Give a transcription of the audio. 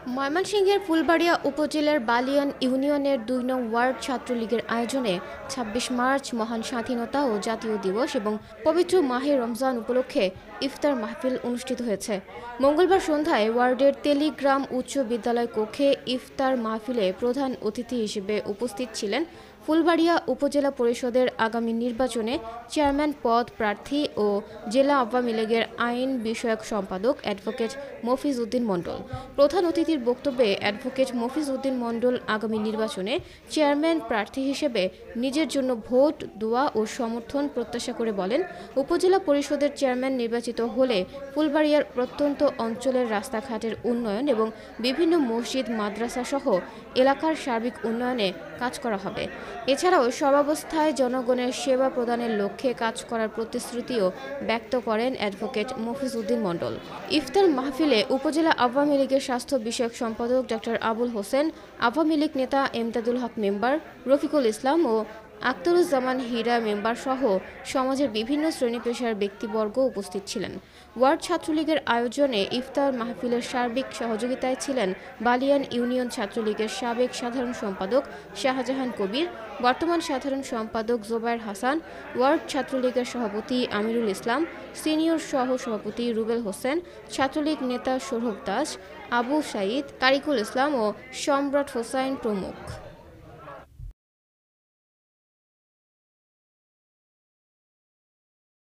ময়মনসিংহের ফুলবাড়িয়া উপজেলার বালিয়ান ইউনিয়নের ২ নং ওয়ার্ড ছাত্রলীগের আয়োজনে ২৬ মার্চ মহান স্বাধীনতা ও জাতীয় দিবস এবং পবিত্র মাহে রমজান উপলক্ষে ইফতার মাহফিল অনুষ্ঠিত হয়েছে। মঙ্গলবার সন্ধ্যায় ওয়ার্ডের তেলিগ্রাম উচ্চ বিদ্যালয় কক্ষে ইফতার মাহফিলে প্রধান অতিথি হিসেবে উপস্থিত ছিলেন ফুলবাড়িয়া উপজেলা পরিষদের আগামী নির্বাচনে চেয়ারম্যান পদ প্রার্থী ও জেলা আওয়ামী লীগের আইন বিষয়ক সম্পাদক অ্যাডভোকেট মফিজ উদ্দিন মণ্ডল। প্রধান অতিথির বক্তব্যে অ্যাডভোকেট মফিজ উদ্দিন মণ্ডল আগামী নির্বাচনে চেয়ারম্যান প্রার্থী হিসেবে নিজের জন্য ভোট, দোয়া ও সমর্থন প্রত্যাশা করে বলেন, উপজেলা পরিষদের চেয়ারম্যান নির্বাচিত হলে ফুলবাড়িয়ার প্রত্যন্ত অঞ্চলের রাস্তাঘাটের উন্নয়ন এবং বিভিন্ন মসজিদ, মাদ্রাসা সহ এলাকার সার্বিক উন্নয়নে কাজ করা হবে। এছাড়াও সর্বাবস্থায় জনগণের সেবা প্রদানের লক্ষ্যে কাজ করার প্রতিশ্রুতিও ব্যক্ত করেন অ্যাডভোকেট মফিজ উদ্দিন মণ্ডল। ইফতার মাহফিলে উপজেলা আওয়ামী লীগের স্বাস্থ্য বিষয়ক সম্পাদক ডক্টর আবুল হোসেন, আওয়ামী লীগ নেতা এমদাদুল হক মেম্বার, রফিকুল ইসলাম ও আখতারুজ্জামান হীরা মেম্বার সহ সমাজের বিভিন্ন শ্রেণী পেশার ব্যক্তিবর্গ উপস্থিত ছিলেন। ওয়ার্ড ছাত্রলীগের আয়োজনে ইফতার মাহফিলের সার্বিক সহযোগিতায় ছিলেন বালিয়ান ইউনিয়ন ছাত্রলীগের সাবেক সাধারণ সম্পাদক শাহজাহান কবির, বর্তমান সাধারণ সম্পাদক জোবায়ের হাসান, ওয়ার্ড ছাত্রলীগের সভাপতি আমিরুল ইসলাম, সিনিয়র সহ সভাপতি রুবেল হোসেন, ছাত্রলীগ নেতা সৌরভ দাস, আবু সাঈদ, তারিকুল ইসলাম ও সম্রাট হোসাইন প্রমুখ।